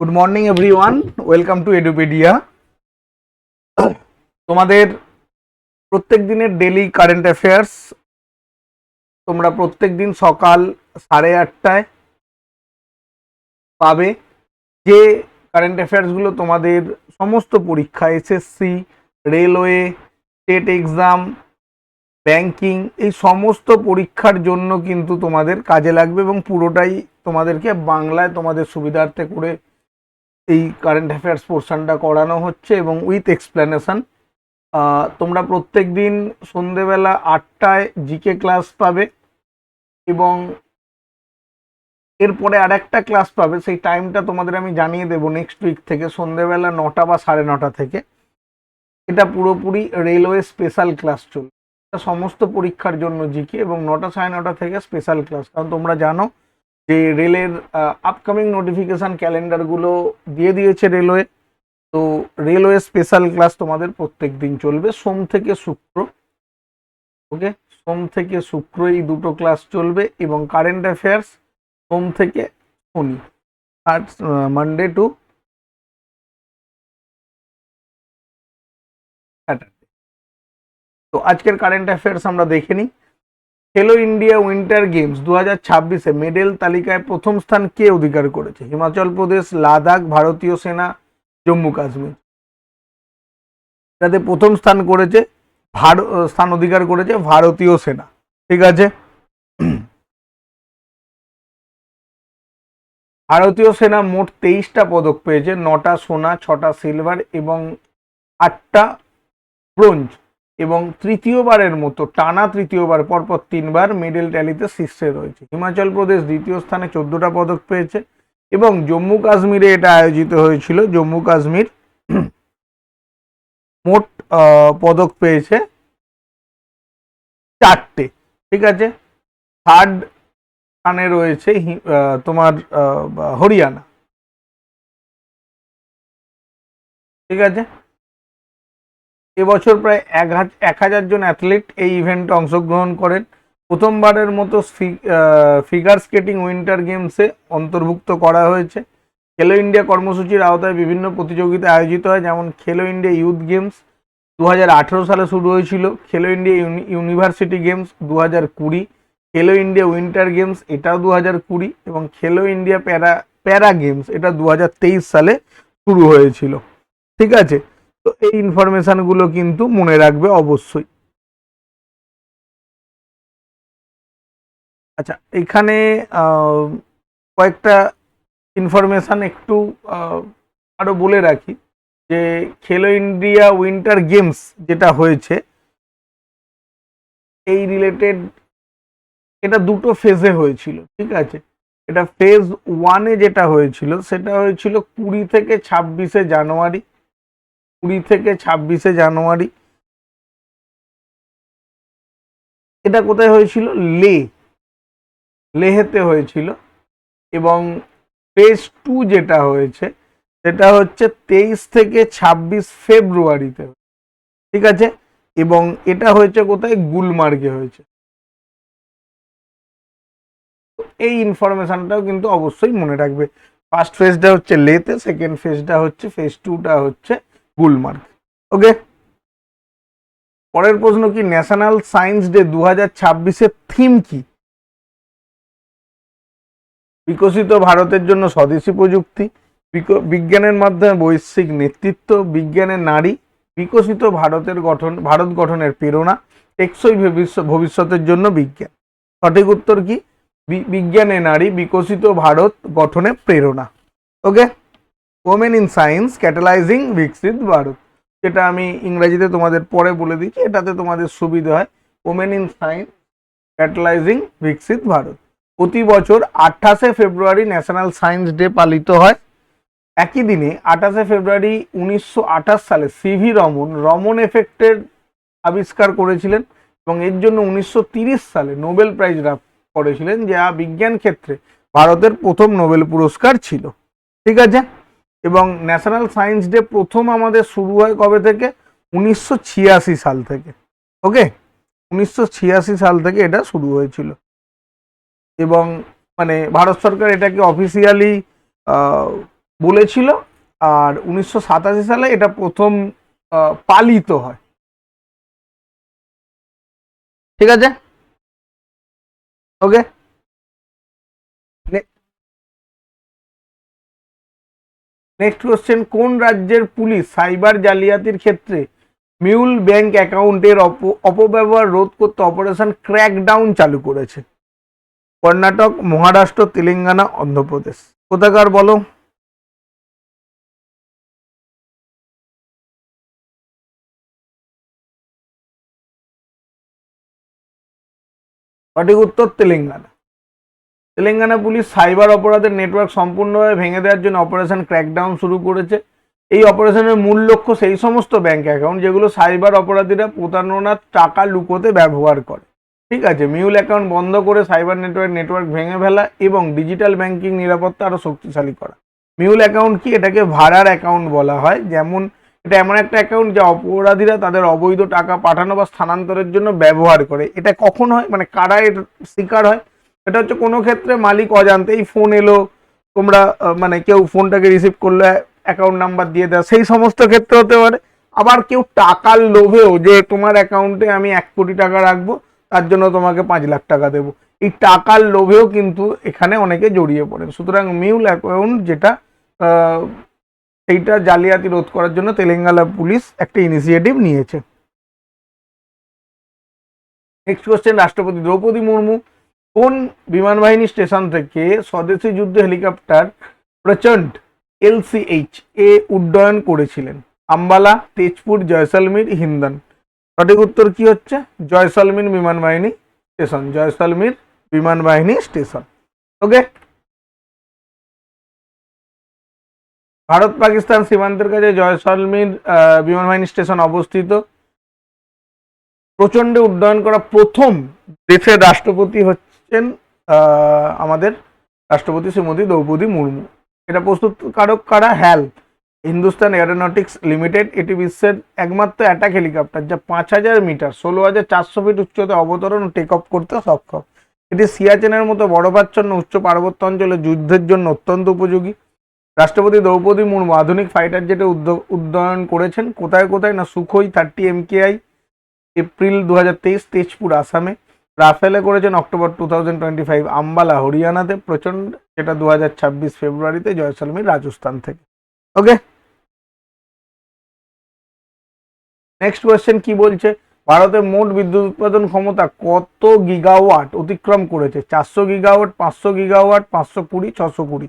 Good morning everyone, welcome to Edupedia. তোমাদের প্রত্যেক দিনের ডেলি কারেন্ট অ্যাফেয়ার্স তোমরা প্রত্যেক দিন সকাল 8:30টায় পাবে। যে কারেন্ট অ্যাফেয়ার্সগুলো তোমাদের সমস্ত পরীক্ষা, SSC, railway, state exam, banking, এই সমস্ত পরীক্ষার জন্য কিন্তু তোমাদের কাজে লাগবে এবং পুরোটাই তোমাদেরকে বাংলায় তোমাদের সুবিধার্থে করে এই কারেন্ট অ্যাফেয়ার্স পোর্শনটা করানো হচ্ছে এবং উইথ এক্সপ্লেনেশন। তোমরা প্রত্যেক দিন সন্ধেবেলা 8টায় জিকে ক্লাস পাবে এবং এরপরে আর একটা ক্লাস পাবে। সেই টাইমটা তোমাদের আমি জানিয়ে দেবো নেক্সট উইক থেকে, সন্ধেবেলা 9টা বা 9:30 থেকে। এটা পুরোপুরি রেলওয়ে স্পেশাল ক্লাস চলবে, এটা সমস্ত পরীক্ষার জন্য জিকে, এবং 9টা 9:30 থেকে স্পেশাল ক্লাস। কারণ তোমরা জানো যে রেলের আপকামিং নোটিফিকেশান ক্যালেন্ডারগুলো দিয়ে দিয়েছে রেলওয়ে। তো রেলওয়ে স্পেশাল ক্লাস তোমাদের প্রত্যেক দিন চলবে সোম থেকে শুক্র। ওকে, সোম থেকে শুক্র এই দুটো ক্লাস চলবে এবং কারেন্ট অ্যাফেয়ার্স সোম থেকে শনি, আর মানডে টু স্যাটারডে। তো আজকের কারেন্ট অ্যাফেয়ার্স আমরা দেখে নিই। খেলো ইন্ডিয়া উইন্টার গেমস 2026-এ মেডেল তালিকায় প্রথম স্থান কে অধিকার করেছে? হিমাচল প্রদেশ, লাদাখ, ভারতীয় সেনা, জম্মু কাশ্মীর। এটাতে প্রথম স্থান অধিকার করেছে ভারতীয় সেনা। ঠিক আছে, ভারতীয় সেনা মোট 23টা পদক পেয়েছে, 9টা সোনা, 6টা সিলভার এবং 8টা ব্রোঞ্জ, এবং তৃতীয়বারের মতো টানা তৃতীয়বার পরপর 3বার মেডেল ট্যালিতে শীর্ষে রয়েছে। হিমাচল প্রদেশ দ্বিতীয় স্থানে 14টা পদক পেয়েছে এবং জম্মু কাশ্মীরে এটা আয়োজিত হয়েছিল। জম্মু কাশ্মীর মোট পদক পেয়েছে 4টে। ঠিক আছে, থার্ড স্থানে রয়েছে তোমার হরিয়ানা। ঠিক আছে, এবছর প্রায় 1,000 জন অ্যাথলিট এই ইভেন্টে অংশগ্রহণ করেন। প্রথমবারের মতো ফিগার স্কেটিং উইন্টার গেমসে অন্তর্ভুক্ত করা হয়েছে। খেলো ইন্ডিয়া কর্মসূচির আওতায় বিভিন্ন প্রতিযোগিতা আয়োজিত হয়, যেমন খেলো ইন্ডিয়া ইউথ গেমস 2018 সালে শুরু হয়েছিল, খেলো ইন্ডিয়া ইউনিভার্সিটি গেমস 2020, খেলো ইন্ডিয়া উইন্টার গেমস এটাও 2020, এবং খেলো ইন্ডিয়া প্যারা গেমস এটা 2023 সালে শুরু হয়েছিল। ঠিক আছে, তো এই ইনফরমেশনগুলো কিন্তু মনে রাখবে অবশ্যই। আচ্ছা, এখানে কয়েকটা ইনফরমেশন একটু আরো বলে রাখি যে খেলো ইন্ডিয়া উইন্টার গেমস যেটা হয়েছে এই রিলেটেড, এটা দুটো ফেজে হয়েছিল। ঠিক আছে, এটা ফেজ 1-এ যেটা হয়েছিল সেটা হয়েছিল 20 থেকে 26শে জানুয়ারি। 20 থেকে 26শে জানুয়ারি এটা কোথায় হয়েছিল? লেহেতে হয়েছিল। এবং ফেজ 2 যেটা হয়েছে সেটা হচ্ছে 23 থেকে 26 ফেব্রুয়ারিতে। ঠিক আছে, এবং এটা হয়েছে কোথায়? গুলমার্গে হয়েছে। এই ইনফরমেশনটাও কিন্তু অবশ্যই মনে রাখবে। ফার্স্ট ফেজটা হচ্ছে লেতে, সেকেন্ড ফেজটা হচ্ছে ফেজ 2টা হচ্ছে গুলমার্গ। ওকে, পরের প্রশ্ন কি? ন্যাশনাল সায়েন্স ডে 2026-এর থিম কি? বিকশিত ভারতের জন্য স্বদেশী প্রযুক্তি, বিজ্ঞানের মাধ্যমে বৈশ্বিক নেতৃত্ব, বিজ্ঞানের নারী, বিকশিত ভারত গঠনের প্রেরণা, টেকসই ভবিষ্যতের জন্য বিজ্ঞান। সঠিক উত্তর কি? বিজ্ঞানে নারী, বিকশিত ভারত গঠনে প্রেরণা। ওকে, ওমেন ইন সায়েন্স ক্যাটালাইজিং বিকশিত ভারত, যেটা আমি ইংরেজিতে তোমাদের পরে বলে দিচ্ছি, এটাতে তোমাদের সুবিধা হয়। ওমেন ইন সায়েন্স ক্যাটালাইজিং বিকশিত ভারত। প্রতি বছর 28শে ফেব্রুয়ারি ন্যাশনাল সায়েন্স ডে পালিত হয়। একই দিনে 28শে ফেব্রুয়ারি 1928 সালে সিভি রমন এফেক্টের আবিষ্কার করেছিলেন এবং এর জন্য 1930 সালে নোবেল প্রাইজ লাভ করেছিলেন, যা বিজ্ঞান ক্ষেত্রে ভারতের প্রথম নোবেল পুরস্কার ছিল। ঠিক আছে, এবং ন্যাশনাল সায়েন্স ডে প্রথম আমাদের শুরু হয় কবে থেকে? 1986 সাল থেকে। ওকে, 1986 সাল থেকে এটা শুরু হয়েছিল এবং মানে ভারত সরকার এটাকে অফিসিয়ালি বলেছিল, আর 1987 সালে এটা প্রথম পালিত হয়। ঠিক আছে, ওকে। নেক্সট কোশ্চেন, কোন রাজ্যের পুলিশ সাইবার জালিয়াতির ক্ষেত্রে মিউল ব্যাংক অ্যাকাউন্টের অপব্যবহার রোধ করতে অপারেশন ক্র্যাকডাউন চালু করেছে? কর্ণাটক, মহারাষ্ট্র, তেলেঙ্গানা, অন্ধ্রপ্রদেশ। কোথাকার বলো? সঠিক উত্তর তেলেঙ্গানা। তেলেঙ্গানা পুলিশ সাইবার অপরাধের নেটওয়ার্ক সম্পূর্ণভাবে ভেঙে দেওয়ার জন্য অপারেশন ক্র্যাকডাউন শুরু করেছে। এই অপারেশনের মূল লক্ষ্য সেই সমস্ত ব্যাংক অ্যাকাউন্ট যেগুলো সাইবার অপরাধীরা প্রতারণার টাকা লুকোতে ব্যবহার করে। ঠিক আছে, মিউল অ্যাকাউন্ট বন্ধ করে সাইবার নেটওয়ার্ক ভেঙে ফেলা এবং ডিজিটাল ব্যাংকিং নিরাপত্তা আরও শক্তিশালী করা। মিউল অ্যাকাউন্ট কি? এটাকে ভাড়ার অ্যাকাউন্ট বলা হয়। যেমন এটা এমন একটা অ্যাকাউন্ট যা অপরাধীরা তাদের অবৈধ টাকা পাঠানো বা স্থানান্তরের জন্য ব্যবহার করে। এটা কখন হয়, মানে কারা এর শিকার হয়? এটা হচ্ছে কোনো ক্ষেত্রে মালিক অজান্তেই ফোন এলো, তোমরা মানে কেউ ফোনটাকে রিসিভ করলে অ্যাকাউন্ট নাম্বার দিয়ে দেয়, সেই সমস্ত ক্ষেত্রে হতে পারে। আবার কেউ টাকার লোভেও, যে তোমার অ্যাকাউন্টে আমি 1 কোটি টাকা রাখবো, তার জন্য তোমাকে 5 লাখ টাকা দেবো, এই টাকার লোভেও কিন্তু এখানে অনেকে জড়িয়ে পড়েন। সুতরাং মিউল অ্যাকাউন্ট যেটা, সেইটা জালিয়াতি রোধ করার জন্য তেলেঙ্গানা পুলিশ একটা ইনিশিয়েটিভ নিয়েছে। নেক্সট কোশ্চেন, রাষ্ট্রপতি দ্রৌপদী মুর্মু কোন বিমান বাহিনী স্টেশন থেকে স্বদেশী যুদ্ধ হেলিকপ্টার প্রচন্ড LCH এ উড্ডয়ন করেছিলেন? আম্বালা, তেজপুর, জয়সলমীর, হিন্দান। সঠিক উত্তর কি হচ্ছে? জয়সলমীর বিমান বাহিনী স্টেশন, জয়সলমীর বিমান বাহিনী স্টেশন। ওকে। ভারত পাকিস্তান সীমান্তের কাছে জয়সলমীর বিমান বাহিনী স্টেশন অবস্থিত। প্রচন্ডে উড্ডয়ন করা প্রথম দেশের রাষ্ট্রপতি হচ্ছেন আমাদের রাষ্ট্রপতি শ্রীমতী দ্রৌপদী মুর্মু। এটা প্রস্তুতকারক কারা? হ্যাল, হিন্দুস্তান এরোনটিক্স লিমিটেড। এটি বিশ্বের একমাত্র অ্যাটাক হেলিকপ্টার যা 5000 মিটার 16,400 ফিট উচ্চতায় অবতরণ ও টেক অফ করতে সক্ষম। এটি সিয়াচেনের মতো বরফাচ্ছন্ন উচ্চ পার্বত্য অঞ্চলে যুদ্ধের জন্য অত্যন্ত উপযোগী। রাষ্ট্রপতি দ্রৌপদী মুর্মু আধুনিক ফাইটার জেটে উড্ডয়ন করেছেন কোথায় কোথায়? না, সুখোই 30 MKI এপ্রিল 2023 তেজপুর আসামে। রাফেলে করেছেন অক্টোবর 2025 আম্বালা হরিয়ানাতে। প্রচন্ড যেটা 2026 ফেব্রুয়ারিতে জয়সলমীর রাজস্থান থেকে। ওকে। নেক্সট কোয়েশ্চেন কি বলছে? ভারতের মোট বিদ্যুৎ উৎপাদন ক্ষমতা কত গিগাওয়াট অতিক্রম করেছে? 400 গিগাওয়াট, 500 গিগাওয়াট, 520, 620।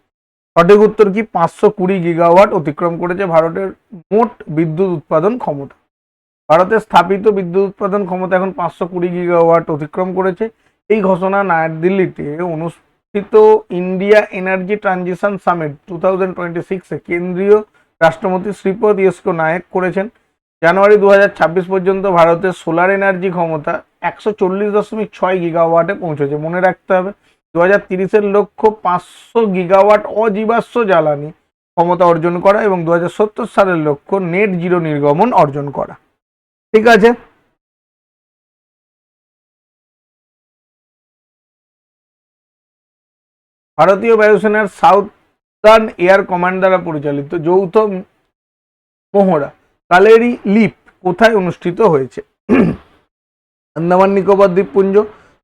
সঠিক উত্তর কি? 520 গিগাওয়াট অতিক্রম করেছে ভারতের মোট বিদ্যুৎ উৎপাদন ক্ষমতা। ভারতের স্থাপিত বিদ্যুৎ উৎপাদন ক্ষমতা এখন 520 গিগাওয়াট অতিক্রম করেছে। এই ঘোষণা নয়াদিল্লিতে অনুষ্ঠিত ইন্ডিয়া এনার্জি ট্রানজিশন সামিট 2026 কেন্দ্রীয় রাষ্ট্রমন্ত্রী শ্রীপদ ইয়েস্কো নায়েক করেছেন। জানুয়ারি 2026 পর্যন্ত ভারতের সোলার এনার্জি ক্ষমতা 140.6 গিগাওয়াটে পৌঁছেছে। মনে রাখতে হবে 2030-এর লক্ষ্য 500 গিগাওয়াট অজীবাশ্ম জ্বালানি ক্ষমতা অর্জন করা এবং 2070 সালের লক্ষ্য নেট জিরো নির্গমন অর্জন করা। ঠিক আছে। ভারতীয় বায়ুসেনার সাউদার্ন এয়ার কমান্ড দ্বারা পরিচালিত যৌথ মহড়া কালেরি লিপ কোথায় অনুষ্ঠিত হয়েছে? আন্দামান নিকোবর দ্বীপপুঞ্জ,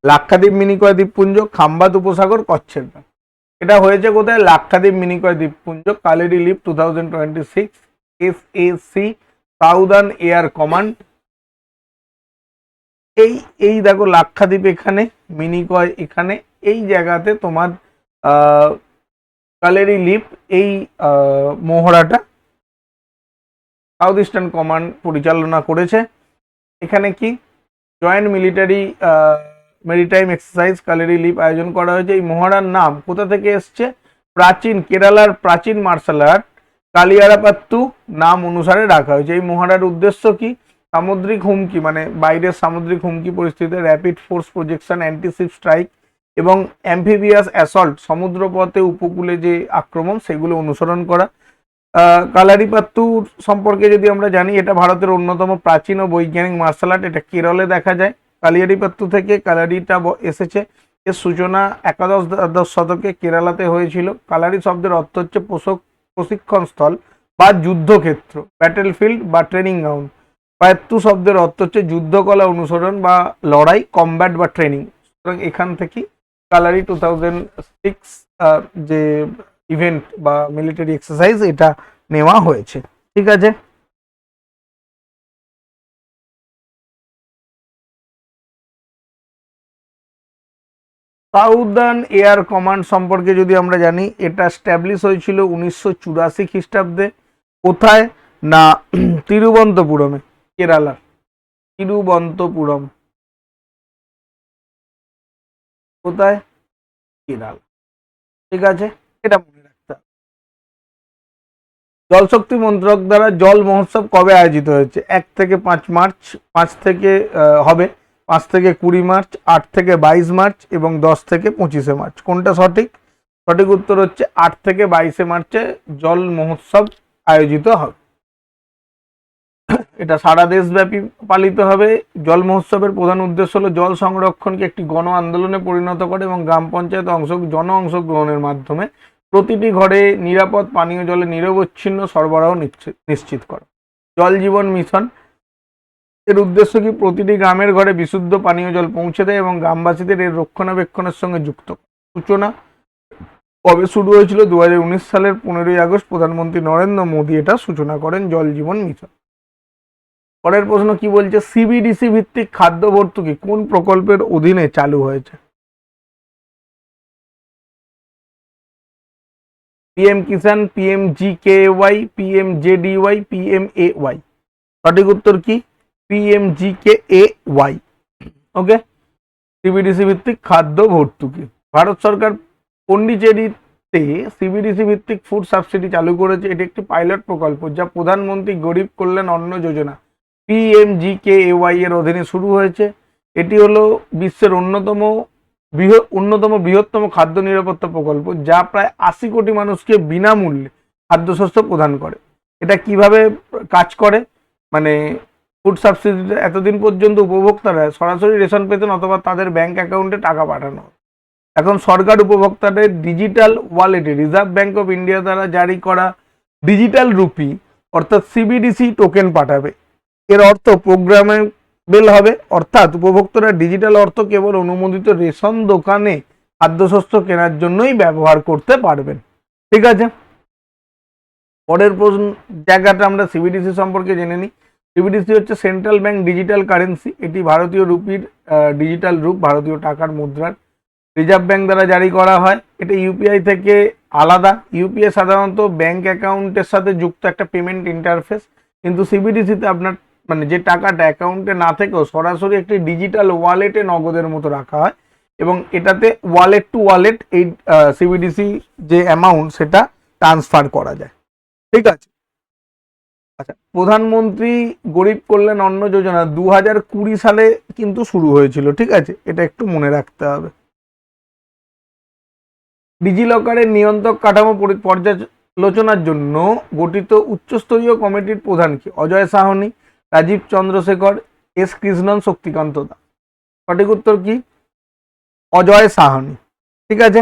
লাক্ষাদ্বীপ মিনিকয় দ্বীপপুঞ্জ, খাম্বাত উপসাগর, কচ্ছের। এটা হয়েছে কোথায়? লাক্ষাদ্বীপ মিনিকয় দ্বীপপুঞ্জ। কালেরি leap 2026 SAC southern air command. এই দেখো লাক্ষাদ্বীপ এখানে, মিনিকয় এখানে, এই জায়গাতে তোমার কালেরি লিপ, এই মহড়াটা সাউথ ইস্টার্ন কমান্ড পরিচালনা করেছে। এখানে কি জয়েন্ট মিলিটারি মেরিটাইম এক্সারসাইজ কালেরি লিপ আয়োজন করা হয়েছে। এই মহড়ার নাম কোথা থেকে এসছে? প্রাচীন কেরালার প্রাচীন মার্শাল আর্ট কালিয়ারাপাত্তু নাম অনুসারে রাখা হয়েছে। এই মহড়ার উদ্দেশ্য কি? সামুদ্রিক হুমকি, মানে বাইরের সামুদ্রিক হুমকি পরিস্থিতিতে rapid force projection, antiship strike এবং অ্যাম্ফিবিয়াস অ্যাসল্ট, সমুদ্রপথে উপকূলে যে আক্রমণ সেগুলো অনুসরণ করা। কালারিপাত্তুর সম্পর্কে যদি আমরা জানি, এটা ভারতের অন্যতম প্রাচীন ও বৈজ্ঞানিক মার্শাল আর্ট। এটা কেরলে দেখা যায়। কালিয়ারিপাত্তু থেকে কালারিটা এসেছে। এর সূচনা 11-12 শতকে কেরালাতে হয়েছিল। কালারি শব্দের অর্থ হচ্ছে পোষক প্রশিক্ষণ স্থল বা যুদ্ধক্ষেত্র, ব্যাটেলফিল্ড বা ট্রেনিং গ্রাউন্ড। পায়েত্তু শব্দের অর্থ হচ্ছে যুদ্ধকলা অনুসরণ বা লড়াই, কমব্যাট বা ট্রেনিং। সুতরাং এখান থেকেই কালারি 2006 যে ইভেন্ট বা মিলিটারি এক্সারসাইজ এটা নেওয়া হয়েছে। ঠিক আছে। সাউদার্ন এয়ার কমান্ড সম্পর্কে যদি আমরা জানি, এটা স্ট্যাবলিশ হয়েছিল 1984 খ্রিস্টাব্দে। কোথায় না তিরুবন্তপুরমে, কেরালার তিরুবন্তপুরম। কোথায়? কেরালা। ঠিক আছে, এটা মনে রাখতে হবে। জলশক্তি মন্ত্রক দ্বারা জল মহোৎসব কবে আয়োজিত হয়েছে? 1 থেকে 5 মার্চ, 5 থেকে হবে 5 থেকে 20 মার্চ, 8 থেকে 22 মার্চ এবং 10 থেকে 25 মার্চ। কোনটা সঠিক? সঠিক উত্তর হচ্ছে 8 থেকে 22 মার্চে জল মহোৎসব আয়োজিত হবে। এটা সারা দেশব্যাপী পালিত হবে। জল মহোৎসবের প্রধান উদ্দেশ্য হলো জল সংরক্ষণকে একটি গণ আন্দোলনে পরিণত করে এবং গ্রাম পঞ্চায়েত জন অংশগ্রহণের মাধ্যমে প্রতিটি ঘরে নিরাপদ পানীয় জলে নিরবচ্ছিন্ন সরবরাহ নিশ্চিত করা। জল জীবন মিশন এর উদ্দেশ্য কি? প্রতিটি গ্রামের ঘরে বিশুদ্ধ পানীয় জল পৌঁছে দেয় এবং গ্রামবাসীদের এর রক্ষণাবেক্ষণের সঙ্গে যুক্ত। সূচনা কবে শুরু হয়েছিল? 2019 সালের 15ই আগস্ট প্রধানমন্ত্রী নরেন্দ্র মোদী এটা সূচনা করেন, জল জীবন মিশন। পরের প্রশ্ন কি বলছে? সিবিডিসি ভিত্তিক খাদ্য ভর্তুকি কোন প্রকল্পের অধীনে চালু হয়েছে? পিএম কিষান, PMGKY, PMJDY, PMAY। সঠিক উত্তর কি? PMGKAY। ওকে। সিবিডিসি ভিত্তিক খাদ্য ভর্তুকি। ভারত সরকার পন্ডিচেরিতে সিবিডিসি ভিত্তিক ফুড সাবসিডি চালু করেছে। এটি একটি পাইলট প্রকল্প যা প্রধানমন্ত্রী গরিব কল্যাণ অন্ন যোজনা PMGKAY এর অধীনে শুরু হয়েছে। এটি হলো বিশ্বের অন্যতম বৃহত্তম খাদ্য নিরাপত্তা প্রকল্প যা প্রায় 80 কোটি মানুষকে বিনামূল্যে খাদ্যশস্য প্রদান করে। এটা কিভাবে কাজ করে? মানে ফুড সাবসিডিতে এতদিন পর্যন্ত উপভোক্তারা সরাসরি রেশন পেতেন অথবা তাদের ব্যাংক অ্যাকাউন্টে টাকা পাঠানো। এখন সরকার উপভোক্তাদের ডিজিটাল ওয়ালেটে রিজার্ভ ব্যাংক অফ ইন্ডিয়া দ্বারা জারি করা ডিজিটাল রুপি অর্থাৎ সিবিডিসি টোকেন পাঠাবে। এর অর্থ প্রোগ্রামেবল হবে, অর্থাৎ উপভোক্তারা ডিজিটাল অর্থ কেবল অনুমোদিত রেশন দোকানে খাদ্যশস্য কেনার জন্যই ব্যবহার করতে পারবেন। ঠিক আছে। পরের প্রশ্ন জায়গাটা আমরা সিবিডিসি সম্পর্কে জেনে নিই। সিবিডিসি হচ্ছে সেন্ট্রাল ব্যাংক ডিজিটাল কারেন্সি। এটি ভারতীয় রুপির ডিজিটাল রূপ, ভারতীয় টাকার মুদ্রার। রিজার্ভ ব্যাংক দ্বারা জারি করা হয়। এটা ইউপিআই থেকে আলাদা। ইউপিআই সাধারণত ব্যাংক অ্যাকাউন্টের সাথে যুক্ত একটা পেমেন্ট ইন্টারফেস, কিন্তু সিবিডিসিতে আপনার মানে যে টাকাটা অ্যাকাউন্টে না থেকেও সরাসরি একটি ডিজিটাল ওয়ালেটে নগদের মতো রাখা হয় এবং এটাতে ওয়ালেট টু ওয়ালেট এই সিবিডিসি যে অ্যামাউন্ট সেটা ট্রান্সফার করা যায়। ঠিক আছে। আচ্ছা, প্রধানমন্ত্রী গরিব কল্যাণ অন্ন যোজনা 2020 সালে কিন্তু শুরু হয়েছিল। ঠিক আছে, এটা একটু মনে রাখতে হবে। ডিজিলকারের নিয়ন্ত্রক কাঠামো পর্যালোচনার জন্য গঠিত উচ্চস্তরীয় কমিটির প্রধান কি? অজয় সাহনি, রাজীব চন্দ্রশেখর, এস কৃষ্ণন, শক্তিকান্ত দাস। সঠিক উত্তর কি? অজয় সাহনি। ঠিক আছে।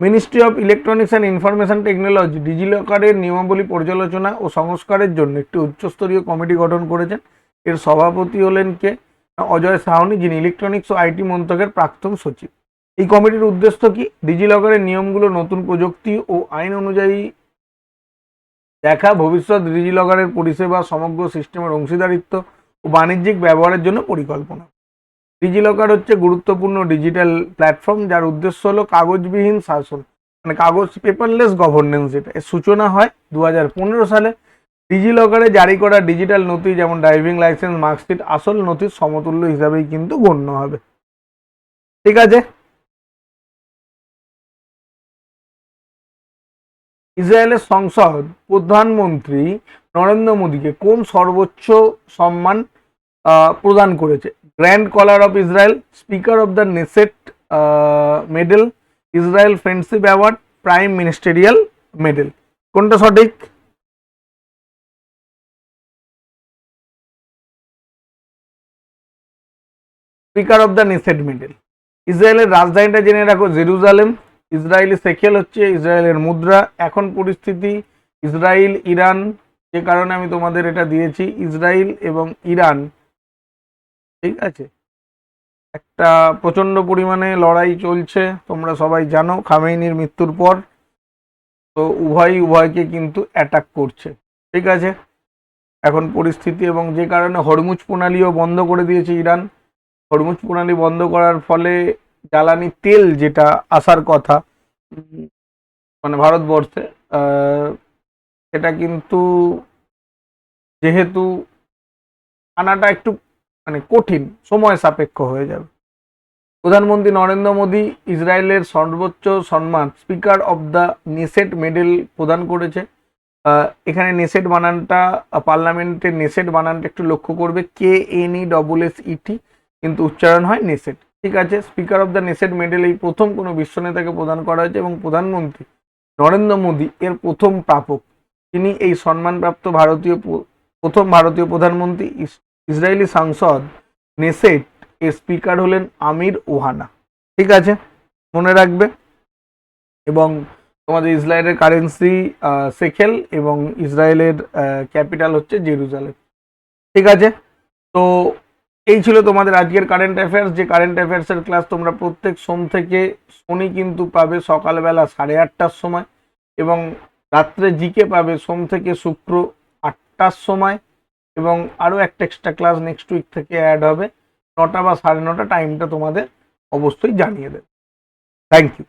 Ministry of electronics and information technology ডিজিলকারের নিয়মাবলী পর্যালোচনা ও সংস্কারের জন্য একটি উচ্চস্তরীয় কমিটি গঠন করেছেন। এর সভাপতি হলেন কে? অজয় সাহনি, যিনি ইলেকট্রনিক্স ও আইটি মন্ত্রকের প্রাক্তন সচিব। এই কমিটির উদ্দেশ্য কি? ডিজিলকারের নিয়মগুলো নতুন প্রযুক্তি ও আইন অনুযায়ী দেখা, ভবিষ্যৎ ডিজিলকারের পরিষেবা, সমগ্র সিস্টেমের অংশীদারিত্ব ও বাণিজ্যিক ব্যবহারের জন্য পরিকল্পনা। ডিজিলকার হচ্ছে গুরুত্বপূর্ণ ডিজিটাল প্ল্যাটফর্ম যার উদ্দেশ্য হলো কাগজবিহীন শাসন, মানে কাগজ পেপারলেস গভর্নেন্স। এটা এর সূচনা হয় 2015 সালে। ডিজিলকারে জারি করা ডিজিটাল নথি যেমন ড্রাইভিং লাইসেন্স, মার্কশিট আসল নথির সমতুল্য হিসাবেই কিন্তু গণ্য হবে। ঠিক আছে। ইসরায়েলের সংসদ প্রধানমন্ত্রী নরেন্দ্র মোদীকে কোন সর্বোচ্চ সম্মান প্রদান করেছে? Grand collar of Israel, speaker of the Knesset medal, Israel friendship award, prime ministerial medal. কোনটা সঠিক? Speaker of the Knesset medal. ইসরায়েলের রাজধানীটা জেনে রাখো, জেরুজালেম। ইসরায়েলি সেকেল হচ্ছে ইসরায়েলের মুদ্রা। এখন পরিস্থিতি ইসরায়েল ইরান, যে কারণে আমি তোমাদের এটা দিয়েছি, ইসরায়েল এবং ইরান, ঠিক আছে, একটা প্রচন্ড পরিমাণে লড়াই চলছে, তোমরা সবাই জানো খামেইনির মৃত্যুর পর। তো উভয়কে কিন্তু অ্যাটাক করছে, ঠিক আছে এখন পরিস্থিতি। এবং যে কারণে হরমুজ প্রণালীও বন্ধ করে দিয়েছে ইরান। হরমুজ প্রণালী বন্ধ করার ফলে জ্বালানি তেল যেটা আসার কথা মানে ভারতবর্ষে, সেটা কিন্তু যেহেতু আনাটা একটু মানে কঠিন, সময় সাপেক্ষ হয়ে যাবে। প্রধানমন্ত্রী নরেন্দ্র মোদী ইসরায়েলের সর্বোচ্চ সম্মান speaker of the Knesset medal প্রদান করেছে। এখানে নেসেট বানানটা, পার্লামেন্টের নেসেট বানানটা একটু লক্ষ্য করবে, KNESSET, কিন্তু উচ্চারণ হয় নেসেট, ঠিক আছে। Speaker of the Knesset medal এই প্রথম কোনো বিশ্ব নেতাকে প্রদান করা হয়েছে এবং প্রধানমন্ত্রী নরেন্দ্র মোদী এর প্রথম প্রাপক। তিনি এই সম্মানপ্রাপ্ত প্রথম ভারতীয় প্রধানমন্ত্রী। ইসরায়েলি সংসদ নেসেট এর স্পিকার হলেন আমির ওহানা, ঠিক আছে, মনে রাখবে। এবং তোমাদের ইসরায়েলের কারেন্সি সেকেল এবং ইসরায়েলের ক্যাপিটাল হচ্ছে জেরুজালেম, ঠিক আছে। তো এই ছিল তোমাদের আজকের কারেন্ট অ্যাফেয়ার্স। যে কারেন্ট অ্যাফেয়ার্সের ক্লাস তোমরা প্রত্যেক সোম থেকে শনি কিন্তু পাবে সকালবেলা 8:30টার সময়, এবং রাত্রে জিকে পাবে সোম থেকে শুক্র 8টার সময়, এবং আরও একটা এক্সট্রা ক্লাস নেক্সট উইক থেকে অ্যাড হবে 9টা বা 9:30, টাইমটা তোমাদের অবশ্যই জানিয়ে দেবে। Thank you.